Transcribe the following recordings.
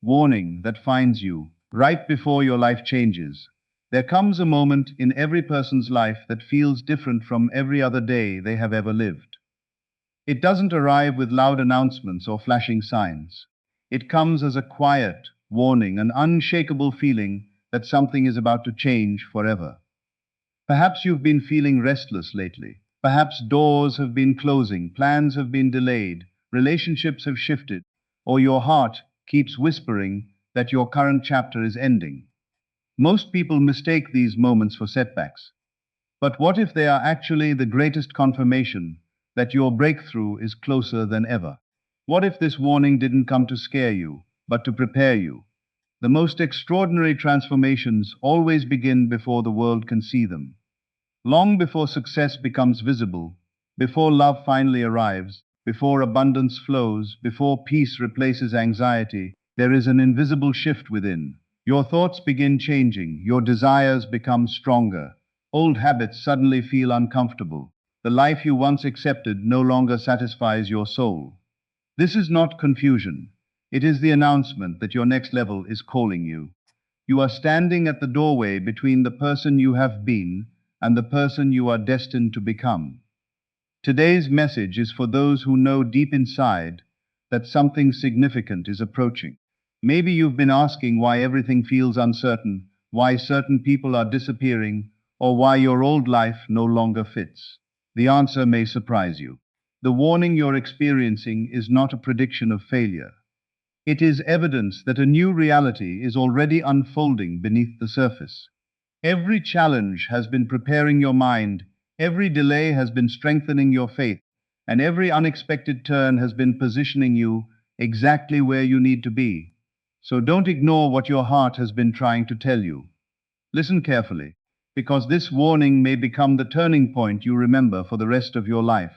warning that finds you right before your life changes. There comes a moment in every person's life that feels different from every other day they have ever lived. It doesn't arrive with loud announcements or flashing signs. It comes as a quiet warning, an unshakable feeling that something is about to change forever. Perhaps you've been feeling restless lately. Perhaps doors have been closing, plans have been delayed, relationships have shifted, or your heart keeps whispering that your current chapter is ending. Most people mistake these moments for setbacks. But what if they are actually the greatest confirmation that your breakthrough is closer than ever? What if this warning didn't come to scare you, but to prepare you? The most extraordinary transformations always begin before the world can see them. Long before success becomes visible, before love finally arrives, before abundance flows, before peace replaces anxiety, there is an invisible shift within. Your thoughts begin changing, your desires become stronger, old habits suddenly feel uncomfortable. The life you once accepted no longer satisfies your soul. This is not confusion. It is the announcement that your next level is calling you. You are standing at the doorway between the person you have been and the person you are destined to become. Today's message is for those who know deep inside that something significant is approaching. Maybe you've been asking why everything feels uncertain, why certain people are disappearing, or why your old life no longer fits. The answer may surprise you. The warning you're experiencing is not a prediction of failure. It is evidence that a new reality is already unfolding beneath the surface. Every challenge has been preparing your mind, every delay has been strengthening your faith, and every unexpected turn has been positioning you exactly where you need to be. So don't ignore what your heart has been trying to tell you. Listen carefully, because this warning may become the turning point you remember for the rest of your life.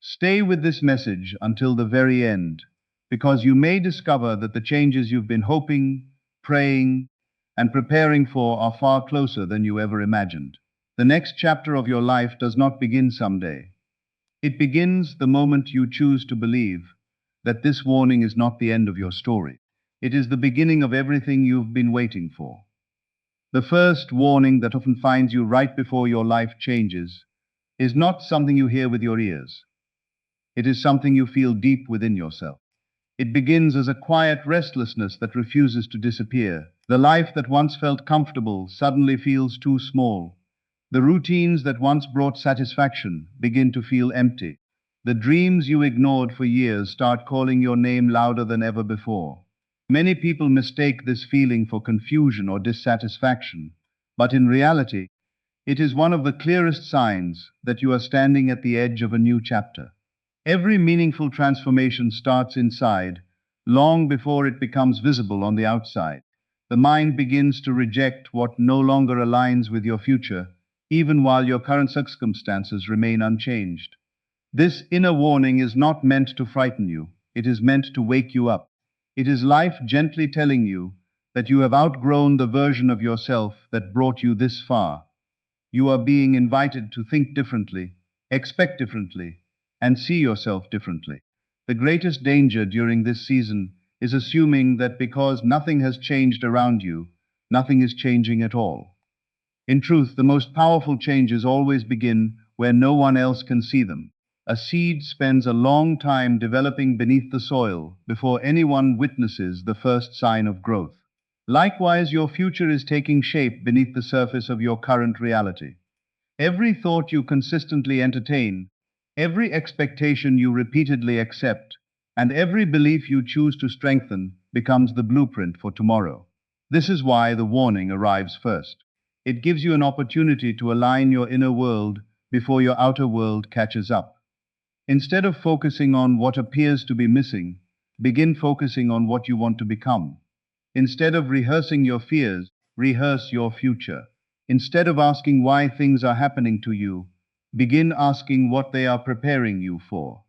Stay with this message until the very end, because you may discover that the changes you've been hoping, praying, and preparing for are far closer than you ever imagined. The next chapter of your life does not begin someday. It begins the moment you choose to believe that this warning is not the end of your story. It is the beginning of everything you've been waiting for. The first warning that often finds you right before your life changes is not something you hear with your ears. It is something you feel deep within yourself. It begins as a quiet restlessness that refuses to disappear. The life that once felt comfortable suddenly feels too small. The routines that once brought satisfaction begin to feel empty. The dreams you ignored for years start calling your name louder than ever before. Many people mistake this feeling for confusion or dissatisfaction, but in reality, it is one of the clearest signs that you are standing at the edge of a new chapter. Every meaningful transformation starts inside, long before it becomes visible on the outside. The mind begins to reject what no longer aligns with your future, even while your current circumstances remain unchanged. This inner warning is not meant to frighten you, it is meant to wake you up. It is life gently telling you that you have outgrown the version of yourself that brought you this far. You are being invited to think differently, expect differently, and see yourself differently. The greatest danger during this season is assuming that because nothing has changed around you, nothing is changing at all. In truth, the most powerful changes always begin where no one else can see them. A seed spends a long time developing beneath the soil before anyone witnesses the first sign of growth. Likewise, your future is taking shape beneath the surface of your current reality. Every thought you consistently entertain, every expectation you repeatedly accept, and every belief you choose to strengthen becomes the blueprint for tomorrow. This is why the warning arrives first. It gives you an opportunity to align your inner world before your outer world catches up. Instead of focusing on what appears to be missing, begin focusing on what you want to become. Instead of rehearsing your fears, rehearse your future. Instead of asking why things are happening to you, begin asking what they are preparing you for.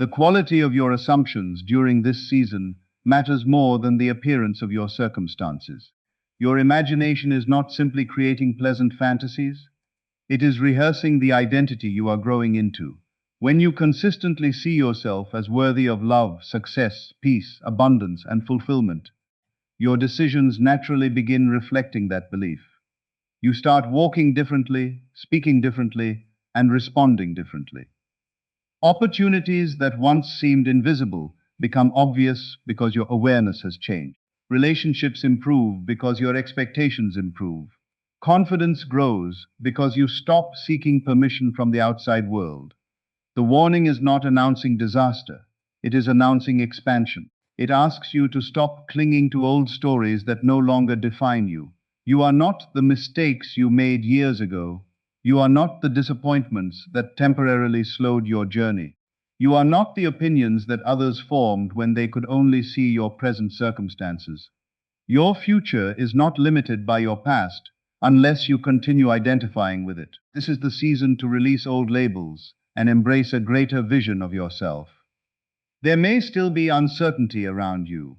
The quality of your assumptions during this season matters more than the appearance of your circumstances. Your imagination is not simply creating pleasant fantasies, it is rehearsing the identity you are growing into. When you consistently see yourself as worthy of love, success, peace, abundance, and fulfillment, your decisions naturally begin reflecting that belief. You start walking differently, speaking differently, and responding differently. Opportunities that once seemed invisible become obvious because your awareness has changed. Relationships improve because your expectations improve. Confidence grows because you stop seeking permission from the outside world. The warning is not announcing disaster, it is announcing expansion. It asks you to stop clinging to old stories that no longer define you. You are not the mistakes you made years ago. You are not the disappointments that temporarily slowed your journey. You are not the opinions that others formed when they could only see your present circumstances. Your future is not limited by your past unless you continue identifying with it. This is the season to release old labels and embrace a greater vision of yourself. There may still be uncertainty around you,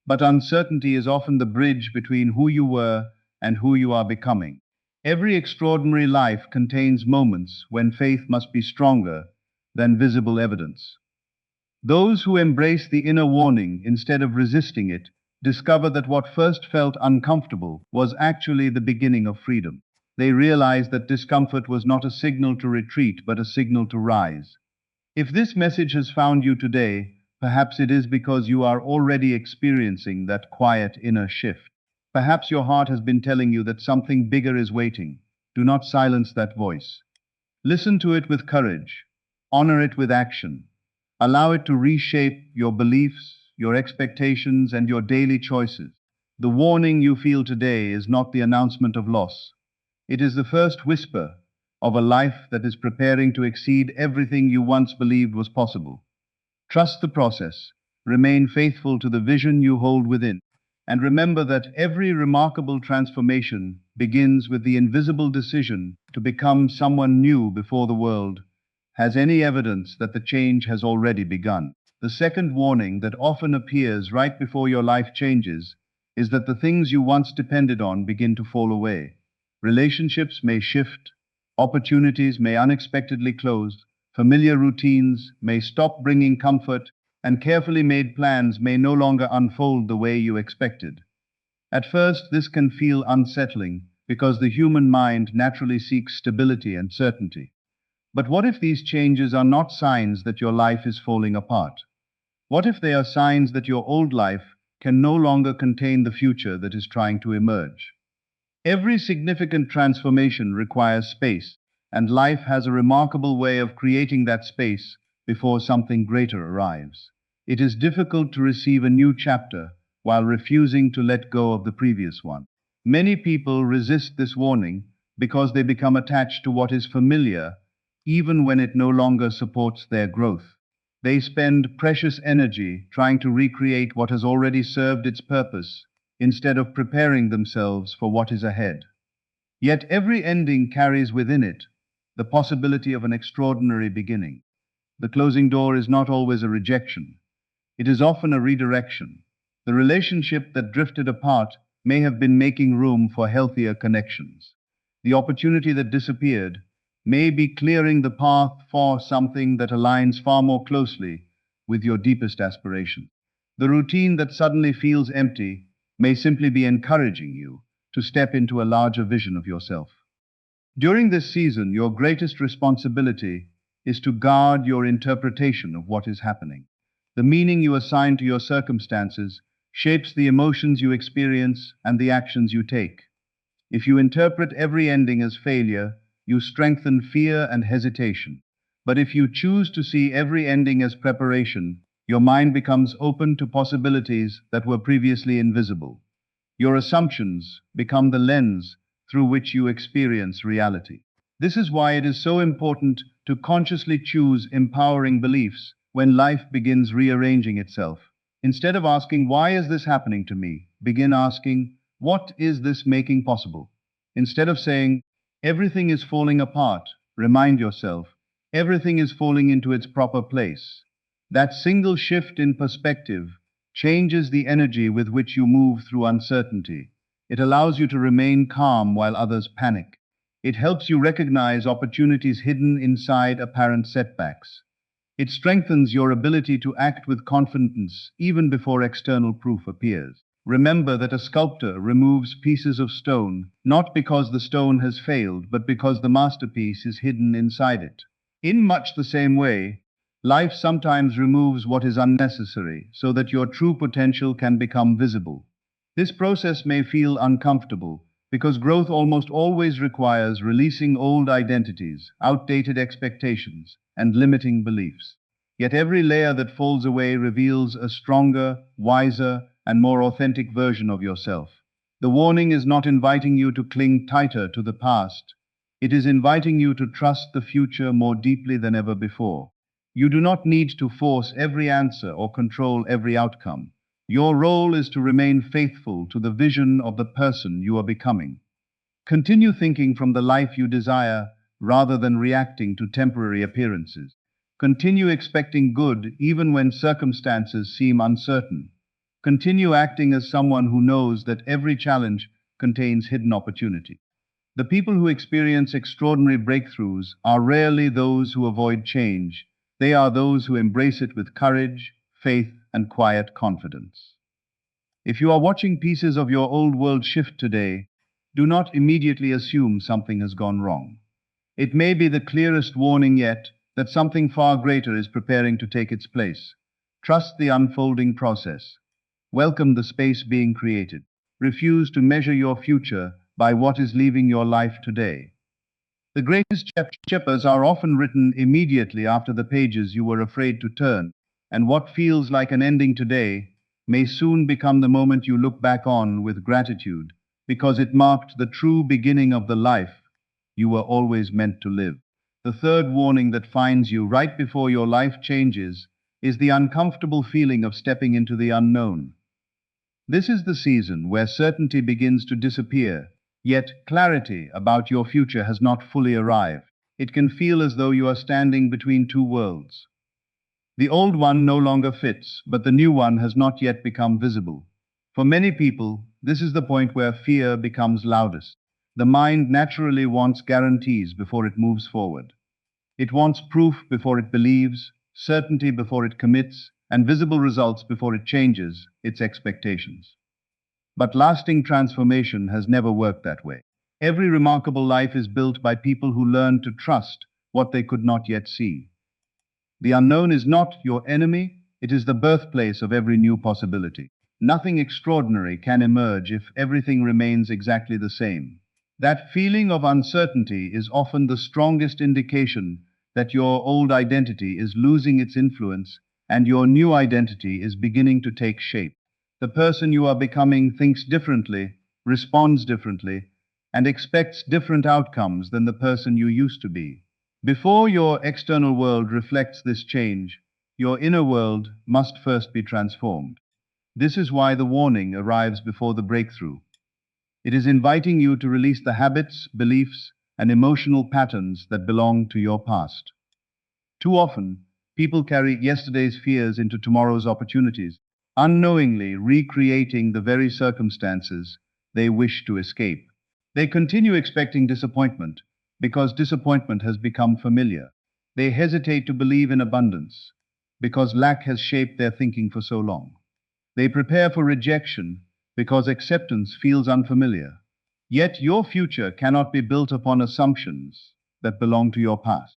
but uncertainty is often the bridge between who you were and who you are becoming. Every extraordinary life contains moments when faith must be stronger than visible evidence. Those who embrace the inner warning instead of resisting it discover that what first felt uncomfortable was actually the beginning of freedom. They realize that discomfort was not a signal to retreat, but a signal to rise. If this message has found you today, perhaps it is because you are already experiencing that quiet inner shift. Perhaps your heart has been telling you that something bigger is waiting. Do not silence that voice. Listen to it with courage. Honor it with action. Allow it to reshape your beliefs, your expectations, and your daily choices. The warning you feel today is not the announcement of loss. It is the first whisper of a life that is preparing to exceed everything you once believed was possible. Trust the process, remain faithful to the vision you hold within, and remember that every remarkable transformation begins with the invisible decision to become someone new before the world has any evidence that the change has already begun. The second warning that often appears right before your life changes is that the things you once depended on begin to fall away. Relationships may shift, opportunities may unexpectedly close, familiar routines may stop bringing comfort, and carefully made plans may no longer unfold the way you expected. At first, this can feel unsettling because the human mind naturally seeks stability and certainty. But what if these changes are not signs that your life is falling apart? What if they are signs that your old life can no longer contain the future that is trying to emerge? Every significant transformation requires space, and life has a remarkable way of creating that space before something greater arrives. It is difficult to receive a new chapter while refusing to let go of the previous one. Many people resist this warning because they become attached to what is familiar, even when it no longer supports their growth. They spend precious energy trying to recreate what has already served its purpose instead of preparing themselves for what is ahead. Yet every ending carries within it the possibility of an extraordinary beginning. The closing door is not always a rejection, it is often a redirection. The relationship that drifted apart may have been making room for healthier connections. The opportunity that disappeared may be clearing the path for something that aligns far more closely with your deepest aspirations. The routine that suddenly feels empty may simply be encouraging you to step into a larger vision of yourself. During this season, your greatest responsibility is to guard your interpretation of what is happening. The meaning you assign to your circumstances shapes the emotions you experience and the actions you take. If you interpret every ending as failure, you strengthen fear and hesitation. But if you choose to see every ending as preparation, your mind becomes open to possibilities that were previously invisible. Your assumptions become the lens through which you experience reality. This is why it is so important to consciously choose empowering beliefs when life begins rearranging itself. Instead of asking, "Why is this happening to me?" begin asking, "What is this making possible?" Instead of saying, "Everything is falling apart," remind yourself, "Everything is falling into its proper place." That single shift in perspective changes the energy with which you move through uncertainty. It allows you to remain calm while others panic. It helps you recognize opportunities hidden inside apparent setbacks. It strengthens your ability to act with confidence even before external proof appears. Remember that a sculptor removes pieces of stone not because the stone has failed, but because the masterpiece is hidden inside it. In much the same way, life sometimes removes what is unnecessary so that your true potential can become visible. This process may feel uncomfortable because growth almost always requires releasing old identities, outdated expectations, and limiting beliefs. Yet every layer that falls away reveals a stronger, wiser, and more authentic version of yourself. The warning is not inviting you to cling tighter to the past. It is inviting you to trust the future more deeply than ever before. You do not need to force every answer or control every outcome. Your role is to remain faithful to the vision of the person you are becoming. Continue thinking from the life you desire rather than reacting to temporary appearances. Continue expecting good even when circumstances seem uncertain. Continue acting as someone who knows that every challenge contains hidden opportunity. The people who experience extraordinary breakthroughs are rarely those who avoid change. They are those who embrace it with courage, faith, and quiet confidence. If you are watching pieces of your old world shift today, do not immediately assume something has gone wrong. It may be the clearest warning yet that something far greater is preparing to take its place. Trust the unfolding process. Welcome the space being created. Refuse to measure your future by what is leaving your life today. The greatest chapters are often written immediately after the pages you were afraid to turn, and what feels like an ending today may soon become the moment you look back on with gratitude, because it marked the true beginning of the life you were always meant to live. The third warning that finds you right before your life changes is the uncomfortable feeling of stepping into the unknown. This is the season where certainty begins to disappear, yet clarity about your future has not fully arrived. It can feel as though you are standing between two worlds. The old one no longer fits, but the new one has not yet become visible. For many people, this is the point where fear becomes loudest. The mind naturally wants guarantees before it moves forward. It wants proof before it believes, certainty before it commits, and visible results before it changes its expectations. But lasting transformation has never worked that way. Every remarkable life is built by people who learn to trust what they could not yet see. The unknown is not your enemy, it is the birthplace of every new possibility. Nothing extraordinary can emerge if everything remains exactly the same. That feeling of uncertainty is often the strongest indication that your old identity is losing its influence and your new identity is beginning to take shape. The person you are becoming thinks differently, responds differently, and expects different outcomes than the person you used to be. Before your external world reflects this change, your inner world must first be transformed. This is why the warning arrives before the breakthrough. It is inviting you to release the habits, beliefs, and emotional patterns that belong to your past. Too often, people carry yesterday's fears into tomorrow's opportunities, unknowingly recreating the very circumstances they wish to escape. They continue expecting disappointment because disappointment has become familiar. They hesitate to believe in abundance because lack has shaped their thinking for so long. They prepare for rejection because acceptance feels unfamiliar. Yet your future cannot be built upon assumptions that belong to your past.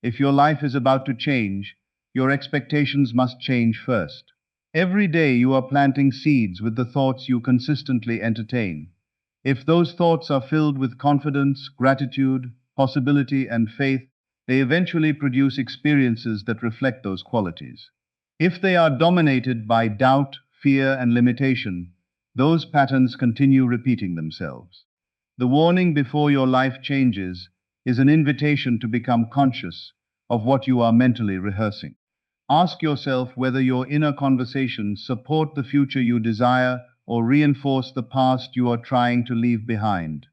If your life is about to change, your expectations must change first. Every day you are planting seeds with the thoughts you consistently entertain. If those thoughts are filled with confidence, gratitude, possibility, and faith, they eventually produce experiences that reflect those qualities. If they are dominated by doubt, fear, and limitation, those patterns continue repeating themselves. The warning before your life changes is an invitation to become conscious of what you are mentally rehearsing. Ask yourself whether your inner conversations support the future you desire or reinforce the past you are trying to leave behind.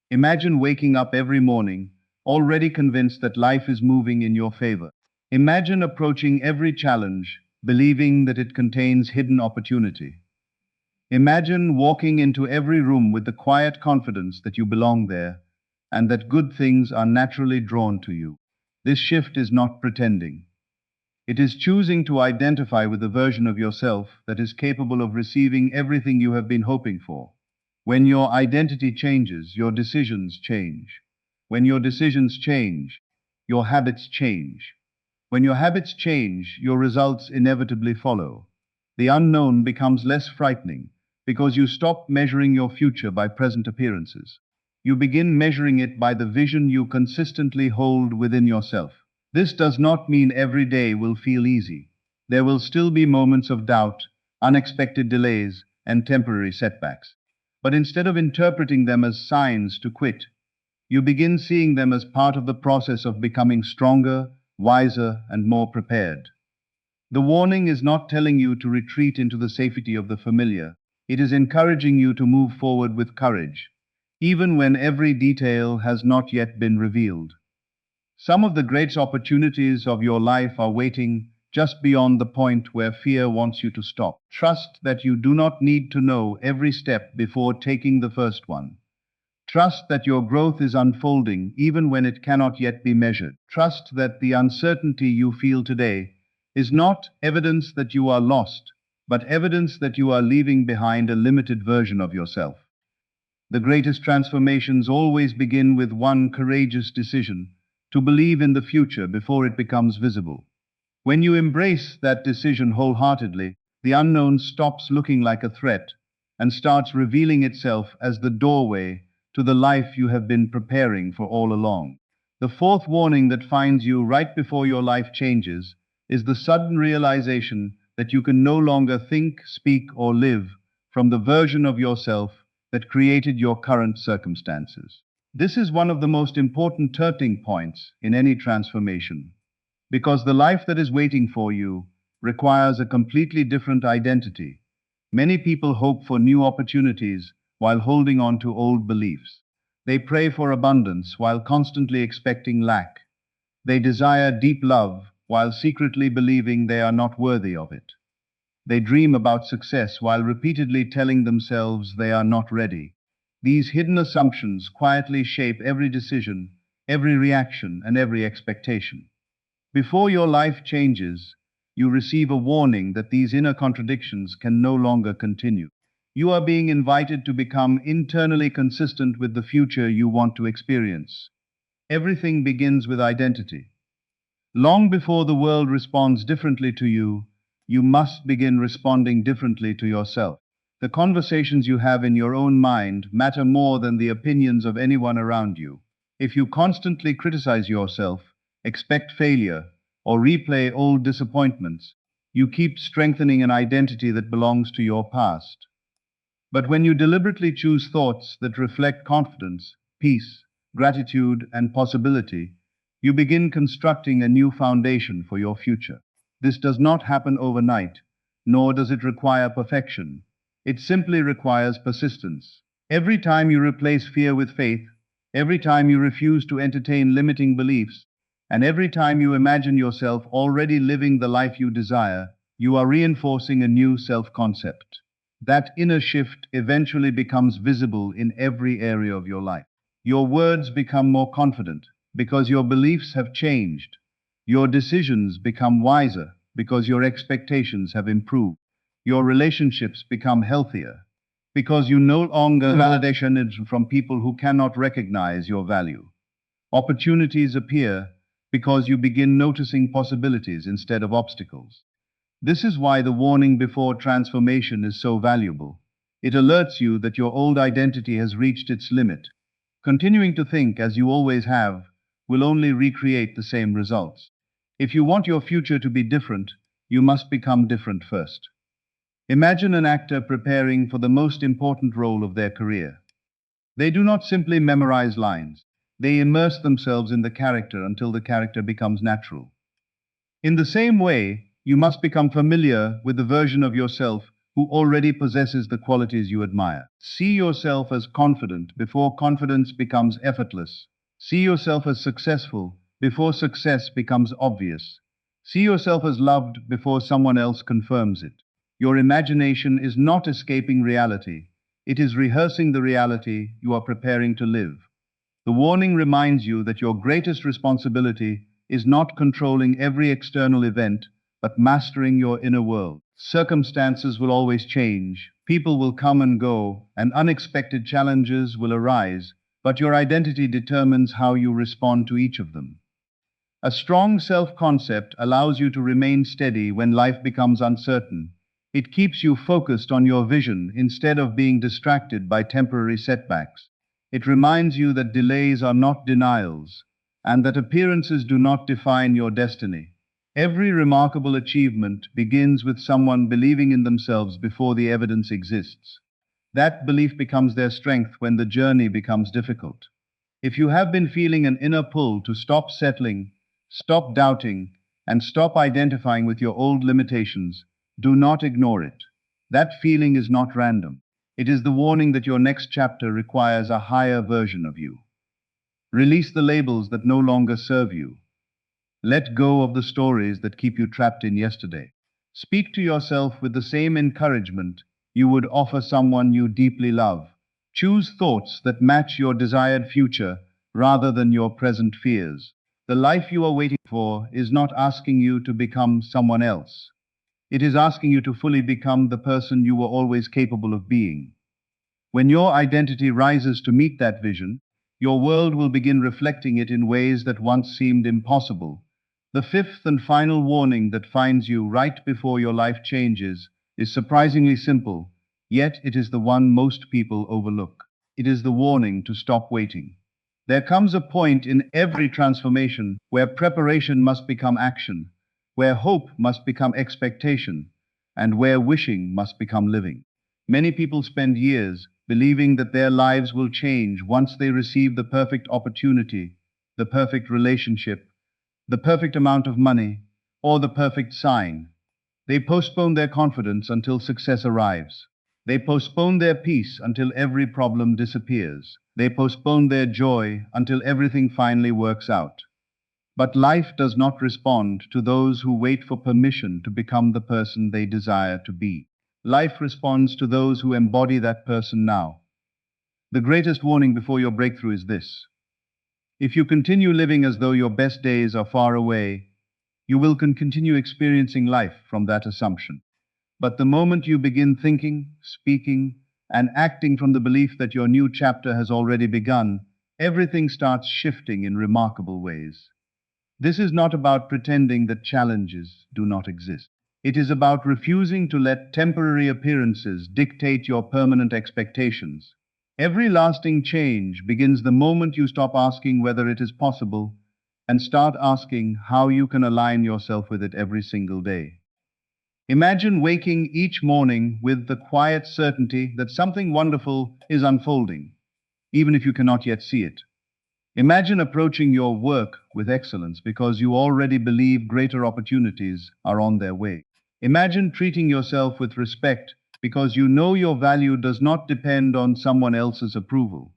Imagine waking up every morning already convinced that life is moving in your favor. Imagine approaching every challenge believing that it contains hidden opportunity. Imagine walking into every room with the quiet confidence that you belong there and that good things are naturally drawn to you. This shift is not pretending. It is choosing to identify with the version of yourself that is capable of receiving everything you have been hoping for. When your identity changes, your decisions change. When your decisions change, your habits change. When your habits change, your results inevitably follow. The unknown becomes less frightening because you stop measuring your future by present appearances. You begin measuring it by the vision you consistently hold within yourself. This does not mean every day will feel easy. There will still be moments of doubt, unexpected delays, and temporary setbacks. But instead of interpreting them as signs to quit, you begin seeing them as part of the process of becoming stronger, wiser, and more prepared. The warning is not telling you to retreat into the safety of the familiar. It is encouraging you to move forward with courage, even when every detail has not yet been revealed. Some of the great opportunities of your life are waiting just beyond the point where fear wants you to stop. Trust that you do not need to know every step before taking the first one. Trust that your growth is unfolding even when it cannot yet be measured. Trust that the uncertainty you feel today is not evidence that you are lost, but evidence that you are leaving behind a limited version of yourself. The greatest transformations always begin with one courageous decision to believe in the future before it becomes visible. When you embrace that decision wholeheartedly, the unknown stops looking like a threat and starts revealing itself as the doorway to the life you have been preparing for all along. The fourth warning that finds you right before your life changes is the sudden realization that you can no longer think, speak, or live from the version of yourself that created your current circumstances. This is one of the most important turning points in any transformation, because the life that is waiting for you requires a completely different identity. Many people hope for new opportunities while holding on to old beliefs. They pray for abundance while constantly expecting lack. They desire deep love while secretly believing they are not worthy of it. They dream about success while repeatedly telling themselves they are not ready. These hidden assumptions quietly shape every decision, every reaction, and every expectation. Before your life changes, you receive a warning that these inner contradictions can no longer continue. You are being invited to become internally consistent with the future you want to experience. Everything begins with identity. Long before the world responds differently to you, you must begin responding differently to yourself. The conversations you have in your own mind matter more than the opinions of anyone around you. If you constantly criticize yourself, expect failure, or replay old disappointments, you keep strengthening an identity that belongs to your past. But when you deliberately choose thoughts that reflect confidence, peace, gratitude, and possibility, you begin constructing a new foundation for your future. This does not happen overnight, nor does it require perfection. It simply requires persistence. Every time you replace fear with faith, every time you refuse to entertain limiting beliefs, and every time you imagine yourself already living the life you desire, you are reinforcing a new self-concept. That inner shift eventually becomes visible in every area of your life. Your words become more confident because your beliefs have changed. Your decisions become wiser because your expectations have improved. Your relationships become healthier because you no longer validation from people who cannot recognize your value. Opportunities appear because you begin noticing possibilities instead of obstacles. This is why the warning before transformation is so valuable. It alerts you that your old identity has reached its limit. Continuing to think as you always have will only recreate the same results. If you want your future to be different, you must become different first. Imagine an actor preparing for the most important role of their career. They do not simply memorize lines. They immerse themselves in the character until the character becomes natural. In the same way, you must become familiar with the version of yourself who already possesses the qualities you admire. See yourself as confident before confidence becomes effortless. See yourself as successful before success becomes obvious. See yourself as loved before someone else confirms it. Your imagination is not escaping reality. It is rehearsing the reality you are preparing to live. The warning reminds you that your greatest responsibility is not controlling every external event, but mastering your inner world. Circumstances will always change, people will come and go, and unexpected challenges will arise, but your identity determines how you respond to each of them. A strong self-concept allows you to remain steady when life becomes uncertain. It keeps you focused on your vision instead of being distracted by temporary setbacks. It reminds you that delays are not denials, and that appearances do not define your destiny. Every remarkable achievement begins with someone believing in themselves before the evidence exists. That belief becomes their strength when the journey becomes difficult. If you have been feeling an inner pull to stop settling, stop doubting, and stop identifying with your old limitations, do not ignore it. That feeling is not random. It is the warning that your next chapter requires a higher version of you. Release the labels that no longer serve you. Let go of the stories that keep you trapped in yesterday. Speak to yourself with the same encouragement you would offer someone you deeply love. Choose thoughts that match your desired future rather than your present fears. The life you are waiting for is not asking you to become someone else. It is asking you to fully become the person you were always capable of being. When your identity rises to meet that vision, your world will begin reflecting it in ways that once seemed impossible. The fifth and final warning that finds you right before your life changes is surprisingly simple, yet it is the one most people overlook. It is the warning to stop waiting. There comes a point in every transformation where preparation must become action, where hope must become expectation, and where wishing must become living. Many people spend years believing that their lives will change once they receive the perfect opportunity, the perfect relationship, the perfect amount of money, or the perfect sign. They postpone their confidence until success arrives. They postpone their peace until every problem disappears. They postpone their joy until everything finally works out. But life does not respond to those who wait for permission to become the person they desire to be. Life responds to those who embody that person now. The greatest warning before your breakthrough is this: if you continue living as though your best days are far away, you will continue experiencing life from that assumption. But the moment you begin thinking, speaking, and acting from the belief that your new chapter has already begun, everything starts shifting in remarkable ways. This is not about pretending that challenges do not exist. It is about refusing to let temporary appearances dictate your permanent expectations. Every lasting change begins the moment you stop asking whether it is possible and start asking how you can align yourself with it every single day. Imagine waking each morning with the quiet certainty that something wonderful is unfolding, even if you cannot yet see it. Imagine approaching your work with excellence because you already believe greater opportunities are on their way. Imagine treating yourself with respect because you know your value does not depend on someone else's approval.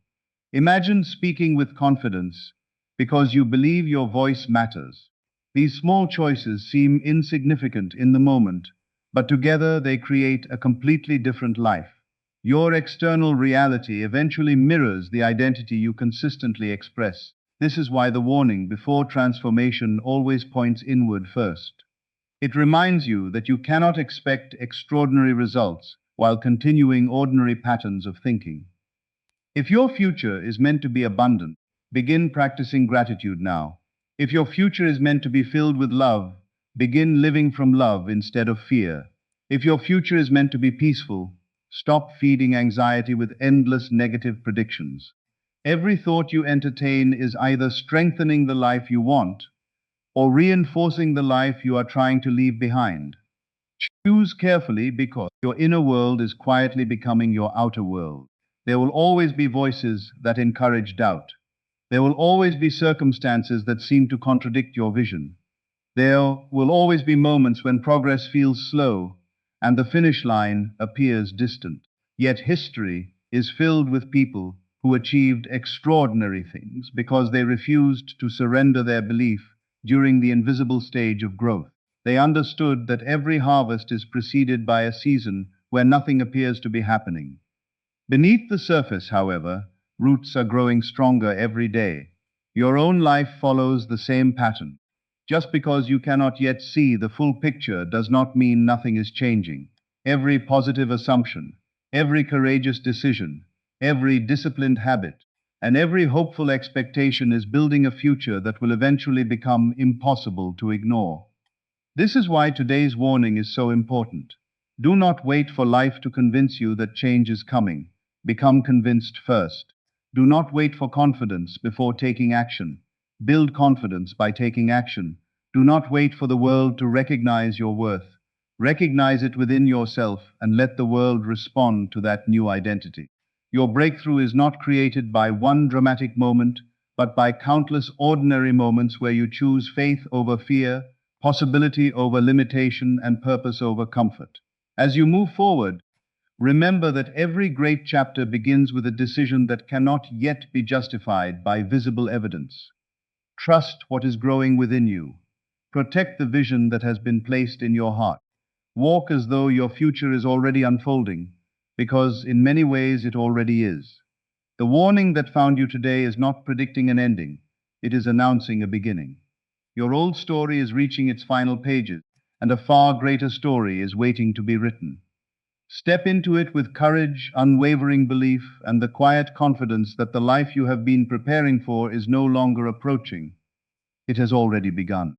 Imagine speaking with confidence because you believe your voice matters. These small choices seem insignificant in the moment, but together they create a completely different life. Your external reality eventually mirrors the identity you consistently express. This is why the warning before transformation always points inward first. It reminds you that you cannot expect extraordinary results while continuing ordinary patterns of thinking. If your future is meant to be abundant, begin practicing gratitude now. If your future is meant to be filled with love, begin living from love instead of fear. If your future is meant to be peaceful, stop feeding anxiety with endless negative predictions. Every thought you entertain is either strengthening the life you want or reinforcing the life you are trying to leave behind. Choose carefully because your inner world is quietly becoming your outer world. There will always be voices that encourage doubt. There will always be circumstances that seem to contradict your vision. There will always be moments when progress feels slow and the finish line appears distant. Yet history is filled with people who achieved extraordinary things because they refused to surrender their belief during the invisible stage of growth. They understood that every harvest is preceded by a season where nothing appears to be happening. Beneath the surface, however, roots are growing stronger every day. Your own life follows the same pattern. Just because you cannot yet see the full picture does not mean nothing is changing. Every positive assumption, every courageous decision, every disciplined habit, and every hopeful expectation is building a future that will eventually become impossible to ignore. This is why today's warning is so important. Do not wait for life to convince you that change is coming. Become convinced first. Do not wait for confidence before taking action. Build confidence by taking action. Do not wait for the world to recognize your worth. Recognize it within yourself and let the world respond to that new identity. Your breakthrough is not created by one dramatic moment, but by countless ordinary moments where you choose faith over fear, possibility over limitation, and purpose over comfort. As you move forward, remember that every great chapter begins with a decision that cannot yet be justified by visible evidence. Trust what is growing within you. Protect the vision that has been placed in your heart. Walk as though your future is already unfolding, because in many ways it already is. The warning that found you today is not predicting an ending, it is announcing a beginning. Your old story is reaching its final pages, and a far greater story is waiting to be written. Step into it with courage, unwavering belief, and the quiet confidence that the life you have been preparing for is no longer approaching. It has already begun.